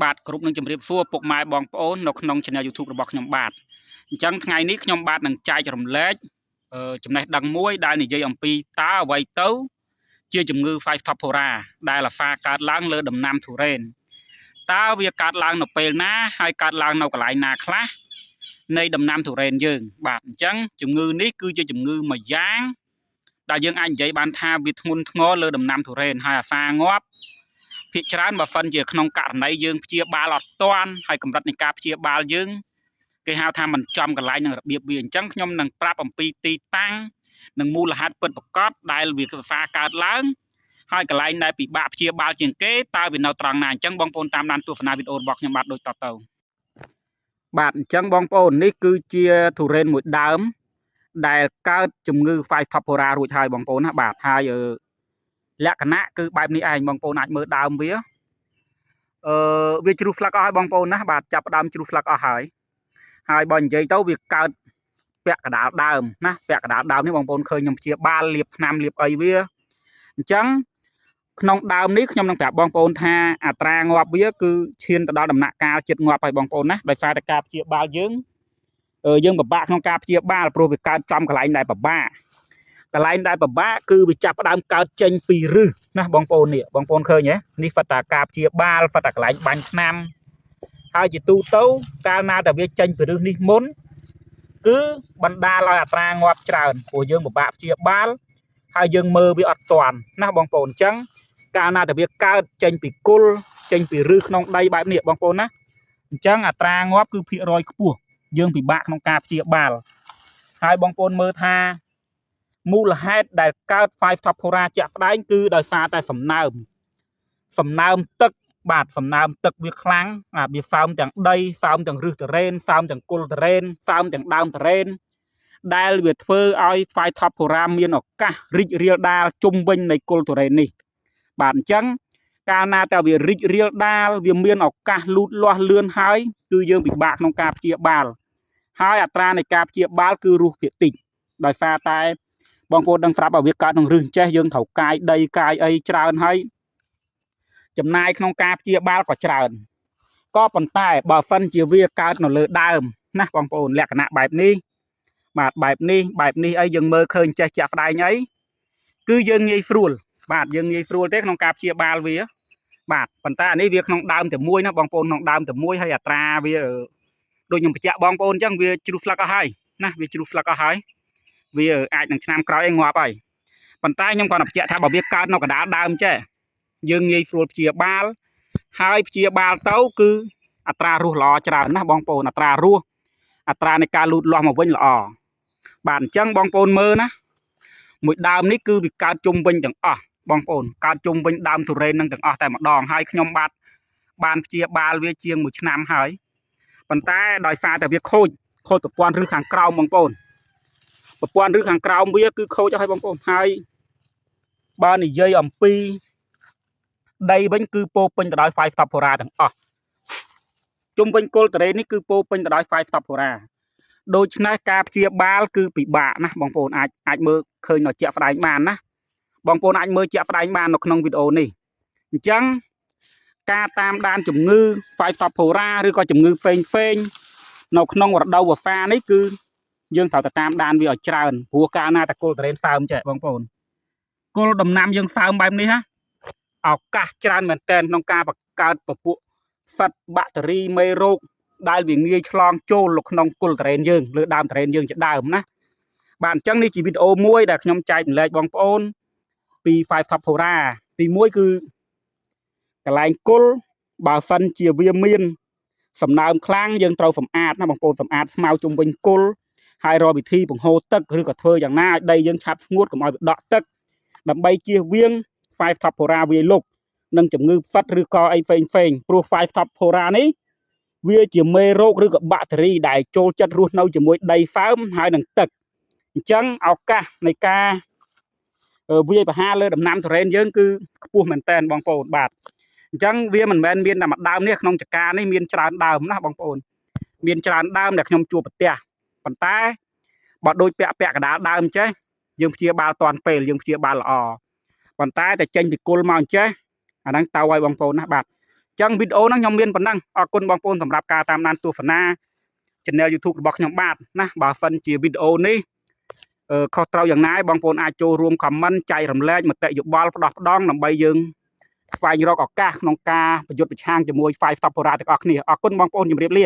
បាទគ្រប់នឹងជម្រាបសួរពុកម៉ែបងប្អូននៅក្នុង Channel YouTube របស់ខ្ញុំបាទអញ្ចឹងថ្ងៃនេះខ្ញុំបាទនឹងចែករំលែកចំណេះដឹងមួយដែលនិយាយអំពីតើអ្វីទៅជាជំងឺ Five Top Flora ដែលអាហ្វាកើតឡើងលើដំណាំទុរេនតើវាកើតឡើងនៅពេលណាហើយកើតឡើងនៅកន្លែងណាខ្លះនៃដំណាំទុរេនយើងបាទអញ្ចឹងជំងឺនេះគឺជាជំងឺមួយយ៉ាងដែលយើងអាចនិយាយបានថាវាធ្ងន់ធ្ងរលើដំណាំទុរេនហើយអាហ្វាងាប់ភាគច្រើនបើសិនជាក្នុងករណីយើងព្យាបាលអត់ទាន់ហើយកម្រិតនៃការព្យាបាលយើងគេហៅថាមិនចំកន្លែងនឹងរបៀបវាអញ្ចឹងខ្ញុំនឹងប្រាប់អំពីទីតាំងនិងមូលហេតុពិតប្រាកដដែលវាអាហ្វាកើតឡើងហើយកន្លែងដែលពិបាកព្យាបាលជាងគេតើវានៅត្រង់ណាអញ្ចឹងបងប្អូនតាមដានទស្សនាវីដេអូរបស់ខ្ញុំបាទដូចតទៅបាទអញ្ចឹងបងប្អូននេះគឺជាទុរេនមួយដើមដែលកើតជំងឺ Five Top Flora រួចហើយបងប្អូនណាបាទហើយលក្ខណៈគឺបែបនេះឯងបងប្អូនអាចមើលដើមវាវាជ្រុះស្លឹកអស់ហើយបងប្អូនណាបាទចាប់ផ្ដើមជ្រុះស្លឹកអស់ហើយបើនិយាយទៅវាកើតពាក់កណ្ដាលដើមណាពាក់កណ្ដាលដើមនេះបងប្អូនឃើញខ្ញុំព្យាបាលលាបថ្នាំលាបអីវាអញ្ចឹងក្នុងដើមនេះខ្ញុំនឹងប្រាប់បងប្អូនថាអត្រាងាប់វាគឺឈានទៅដល់ដំណាក់កាលចិត្តងាប់ហើយបងប្អូនណាដោយសារតែការព្យាបាលយើងពិបាកក្នុងការព្យាបាលព្រោះវាកើតចំកន្លែងដែលពិបាកកន្លែងដែលពិបាកគឺវាចាប់ផ្ដើមកើតចេញពីឫសណាបងប្អូននេះបងប្អូនឃើញទេនេះហ្វិតតាការព្យាបាលហ្វិតតាកន្លែងបាញ់ថ្នាំហើយជាទូទៅកាលណាតែវាចេញពីឫសនេះមុនគឺបណ្ដាលឲ្យអត្រាងាប់ច្រើនព្រោះយើងពិបាកព្យាបាលហើយយើងមើលវាអត់ទាន់ណាបងប្អូនអញ្ចឹងកាលណាតែវាកើតចេញពីគល់ចេញពីឫសក្នុងដីបែបនេះបងប្អូនណាអញ្ចឹងអត្រាងាប់គឺភាគរយខ្ពស់យើងពិបាកក្នុងការព្យាបាលហើយបងប្អូនមើលថាមូលហេតុដែលកើត Five Top Flora ជាក់ស្ដែងគឺដោយសារតែសំណើមទឹកបាទសំណើមទឹកវាខ្លាំងវាសើមទាំងដីសើមទាំងឫសទុរេនសើមទាំងគល់ទុរេនសើមទាំងដើមទុរេនដែលវាធ្វើឲ្យ Five Top Flora មានឱកាសរីករាលដាលជុំវិញនៃគល់ទុរេននេះបាទអញ្ចឹងកាលណាតែវារីករាលដាលវាមានឱកាសលូតលាស់លឿនហើយគឺយើងពិបាកក្នុងការព្យាបាលហើយអត្រានៃការព្យាបាលគឺរស់ភាគតិចដោយសារតែបងប្អូនដឹងស្រាប់ឲ្យវាកើតក្នុងឫសចេះយើងត្រូវកាយដីកាយអីច្រើនហើយចំណាយក្នុងការព្យាបាលក៏ច្រើនក៏ប៉ុន្តែបើសិនជាវាកើតនៅលើដើមណាបងប្អូនលក្ខណៈបែបនេះបាទបែបនេះអីយើងមើលឃើញចេះជាក់ស្ដែងអីគឺយើងងាយស្រួលបាទយើងងាយស្រួលទេក្នុងការព្យាបាលវាបាទប៉ុន្តែអានេះវាក្នុងដើមតែមួយណាបងប្អូនក្នុងដើមតែមួយហើយអត្រាវាដូចខ្ញុំបញ្ជាក់បងប្អូនអញ្ចឹងវាជ្រុះស្លឹកអស់ហើយណាវាជ្រុះស្លឹកអស់ហើយវាអាចនឹងឆ្នាំក្រោយឯងងាប់ហើយប៉ុន្តែខ្ញុំគាត់បញ្ជាក់ថាបើវាកើតនៅកណ្ដាលដើមចេះយើងងាយស្រួលព្យាបាលហើយព្យាបាលទៅគឺអត្រារស់ល្អច្រើនណាបងប្អូនអត្រារស់អត្រានៃការលូតលាស់មកវិញល្អបាទអញ្ចឹងបងប្អូនមើលណាមួយដើមនេះគឺវាកើតជុំវិញទាំងអស់បងប្អូនកើតជុំវិញដើមទុរេននឹងទាំងអស់តែម្ដងហើយខ្ញុំបានព្យាបាលវាជាង1ឆ្នាំហើយប៉ុន្តែដោយសារតែវាខូចប្រព័ន្ធឫសខាងក្រោមបងប្អូនប្រព័ន្ធឫសខាងក្រោមវាគឺខូចហើយបងប្អូនហើយបើនិយាយអំពីដីវិញគឺពោពេញទៅដោយ Five Top Flora ទាំងអស់ជុំវិញគល់ទុរេននេះគឺពោពេញទៅដោយ Five Top Flora ដូច្នេះការព្យាបាលគឺពិបាកណាបងប្អូនអាចមើលឃើញនៅជាក់ស្ដែងបានណាបងប្អូនអាចមើលជាក់ស្ដែងបាននៅក្នុងវីដេអូនេះអញ្ចឹងការតាមដានជំងឺ Five Top Flora ឬក៏ជំងឺផ្សេងនៅក្នុងរដូវអាហ្វានេះគឺយើងត្រូវតែតាមដានវាឲ្យច្រើនព្រោះកាលណាតែគល់ទុរេនសើមចេះបងប្អូនគល់ដំណាំយើងសើមបែបនេះណាឱកាសច្រើនមែនទែនក្នុងការបង្កើតពពួកសត្វបាក់តេរីមេរោគដែលវាងាយឆ្លងចូលក្នុងគល់ទុរេនយើងលើដើមទុរេនយើងជាដើមណាបាទអញ្ចឹងនេះជាវីដេអូមួយដែលខ្ញុំចែកម្លែកបងប្អូនពី Five Top Flora ទី1គឺកន្លែងគល់បើសិនជាវាមានសំណើមខ្លាំងយើងត្រូវសម្អាតណាបងប្អូនសម្អាតស្មៅជុំវិញគល់ហើយរកវិធីបង្ហូរទឹកឬក៏ធ្វើយ៉ាងណាឲ្យដីយើងឆាប់ស្ងួតកុំឲ្យវាដក់ទឹកដើម្បីជៀសវាង Five Top Flora វាយលុកនិងជំងឺផ្សិតឬក៏អីផ្សេងព្រោះ Five Top Flora នេះវាជាមេរោគឬក៏បាក់តេរីដែលចូលចិត្តរស់នៅជាមួយដីសើមហើយនឹងទឹកអញ្ចឹងឱកាសនៃការវាយប្រហារលើដំណាំទុរេនយើងគឺខ្ពស់មែនតើបងប្អូនបាទអញ្ចឹងវាមិនមែនមានតែមួយដើមនេះក្នុងចការនេះមានច្រើនដើមណាបងប្អូនមានច្រើនដើមដែលខ្ញុំជួបប្រទះប៉ុន្តែបើដូចពាក់កណ្ដាលដើមចេះយើងព្យាបាលតាន់ពេលយើងព្យាបាលល្អប៉ុន្តែតែចេញពីគល់មកអញ្ចេះអាហ្នឹងទៅឲ្យបងប្អូនណាបាទ ចឹងវីដេអូហ្នឹងខ្ញុំមានប៉ុណ្ណឹងអរគុណបងប្អូនសម្រាប់ការតាមដានទស្សនា channel YouTube របស់ខ្ញុំបាទណាបើសិនជាវីដេអូនេះខុសត្រូវយ៉ាងណាបងប្អូនអាចចូលរួម comment ចែករំលែកមតិយោបល់ផ្ដោះផ្ដងដើម្បីយើងស្វែងរកឱកាសក្នុងការប្រយុទ្ធប្រឆាំងជាមួយ Five Stop Pora ទាំងអស់គ្នាអរគុណបងប្អូនជម្រាបលា